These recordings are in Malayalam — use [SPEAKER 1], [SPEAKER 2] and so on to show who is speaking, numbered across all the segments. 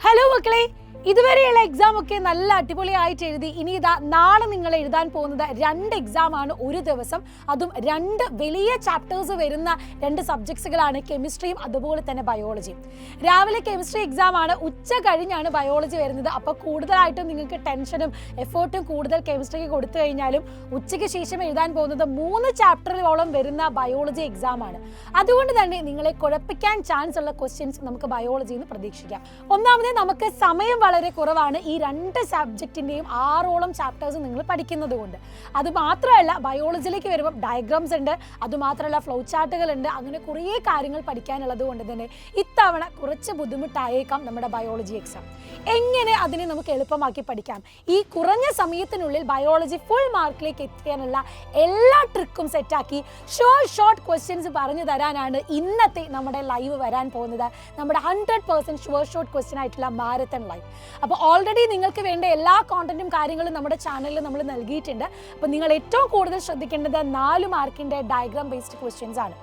[SPEAKER 1] ഹലോ മക്കളെ, ഇതുവരെയുള്ള എക്സാം ഒക്കെ നല്ല അടിപൊളിയായിട്ട് എഴുതി. ഇനി ഇതാ നാളെ നിങ്ങൾ എഴുതാൻ പോകുന്നത് 2 എക്സാം ആണ് ഒരു ദിവസം. അതും 2 വലിയ ചാപ്റ്റേഴ്സ് വരുന്ന 2 സബ്ജക്ട്സുകളാണ്, കെമിസ്ട്രിയും അതുപോലെ തന്നെ ബയോളജിയും. രാവിലെ കെമിസ്ട്രി എക്സാം ആണ്, ഉച്ച കഴിഞ്ഞാണ് ബയോളജി വരുന്നത്. അപ്പോൾ കൂടുതലായിട്ടും നിങ്ങൾക്ക് ടെൻഷനും എഫേർട്ടും കൂടുതൽ കെമിസ്ട്രിക്ക് കൊടുത്തു കഴിഞ്ഞാലും ഉച്ചയ്ക്ക് ശേഷം എഴുതാൻ പോകുന്നത് 3 ചാപ്റ്ററിലോളം വരുന്ന ബയോളജി എക്സാം ആണ്. അതുകൊണ്ട് തന്നെ നിങ്ങളെ കുഴപ്പിക്കാൻ ചാൻസ് ഉള്ള ക്വസ്റ്റ്യൻസ് നമുക്ക് ബയോളജിയിൽ നിന്ന് പ്രതീക്ഷിക്കാം. ഒന്നാമത് നമുക്ക് സമയം വളരെ കുറവാണ്. ഈ 2 സബ്ജക്റ്റിൻ്റെയും 6ഓളം ചാപ്റ്റേഴ്സ് നിങ്ങൾ പഠിക്കുന്നത് കൊണ്ട്. അതുമാത്രമല്ല, ബയോളജിയിലേക്ക് വരുമ്പോൾ ഡയഗ്രാംസ് ഉണ്ട്, അതുമാത്രമല്ല ഫ്ലോ ചാർട്ടുകൾ ഉണ്ട്. അങ്ങനെ കുറേ കാര്യങ്ങൾ പഠിക്കാനുള്ളത് കൊണ്ട് തന്നെ ഇത്തവണ കുറച്ച് ബുദ്ധിമുട്ടായേക്കാം നമ്മുടെ ബയോളജി എക്സാം. എങ്ങനെ അതിനെ നമുക്ക് എളുപ്പമാക്കി പഠിക്കാം? ഈ കുറഞ്ഞ സമയത്തിനുള്ളിൽ ബയോളജി ഫുൾ മാർക്കിലേക്ക് എത്തിക്കാനുള്ള എല്ലാ ട്രിക്കും സെറ്റാക്കി ഷോർട്ട് ക്വസ്റ്റ്യൻസ് പറഞ്ഞു തരാനാണ് ഇന്നത്തെ നമ്മുടെ ലൈവ് വരാൻ പോകുന്നത്. നമ്മുടെ 100% ഷോർട്ട് ക്വസ്റ്റ്യൻ ആയിട്ടുള്ള മാരത്തൺ ലൈവ്. അപ്പോൾ ഓൾറെഡി നിങ്ങൾക്ക് വേണ്ട എല്ലാ കോണ്ടന്റും കാര്യങ്ങളും നമ്മുടെ ചാനലിൽ നമ്മൾ നൽകിയിട്ടുണ്ട്. അപ്പോൾ നിങ്ങൾ ഏറ്റവും കൂടുതൽ ശ്രദ്ധിക്കേണ്ടത് 4 മാർക്കിൻ്റെ ഡയഗ്രാം ബേസ്ഡ് ക്വസ്റ്റ്യൻസ് ആണ്.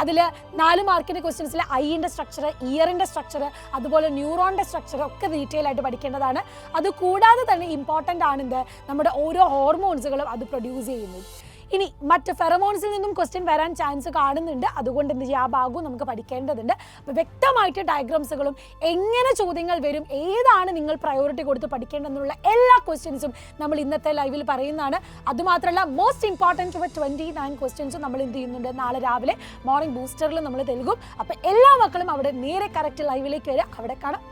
[SPEAKER 1] അതിൽ 4 മാർക്കിൻ്റെ ക്വസ്റ്റ്യൻസിൽ ഐൻ്റെ സ്ട്രക്ചർ, ഇയറിൻ്റെ സ്ട്രക്ചർ, അതുപോലെ ന്യൂറോണിൻ്റെ സ്ട്രക്ചർ ഒക്കെ ഡീറ്റെയിൽ ആയിട്ട് പഠിക്കേണ്ടതാണ്. അതുകൂടാതെ തന്നെ ഇമ്പോർട്ടൻ്റ് ആണ് നമ്മുടെ ഓരോ ഹോർമോൺസുകളും അത് പ്രൊഡ്യൂസ് ചെയ്യുന്നത്. ഇനി മറ്റ് ഫെറമോൺസിൽ നിന്നും ക്വസ്റ്റ്യൻ വരാൻ ചാൻസ് കാണുന്നുണ്ട്. അതുകൊണ്ട് എന്ത് ചെയ്യുക, ആ ഭാഗവും നമുക്ക് പഠിക്കേണ്ടതുണ്ട്. അപ്പോൾ വ്യക്തമായിട്ട് ഡയഗ്രാംസുകളും എങ്ങനെ ചോദ്യങ്ങൾ വരും, ഏതാണ് നിങ്ങൾ പ്രയോറിറ്റി കൊടുത്ത് പഠിക്കേണ്ടതെന്നുള്ള എല്ലാ ക്വസ്റ്റ്യൻസും നമ്മൾ ഇന്നത്തെ ലൈവിൽ പറയുന്നതാണ്. അതുമാത്രമല്ല, മോസ്റ്റ് ഇമ്പോർട്ടൻറ്റ് 29 ക്വസ്റ്റ്യൻസും നമ്മൾ എന്ത് ചെയ്യുന്നുണ്ട്, നാളെ രാവിലെ മോർണിംഗ് ബൂസ്റ്ററിൽ നമ്മൾ നൽകും. അപ്പോൾ എല്ലാ മക്കളും അവിടെ നേരെ കറക്റ്റ് ലൈവിലേക്ക് വരിക, അവിടെ കാണാം.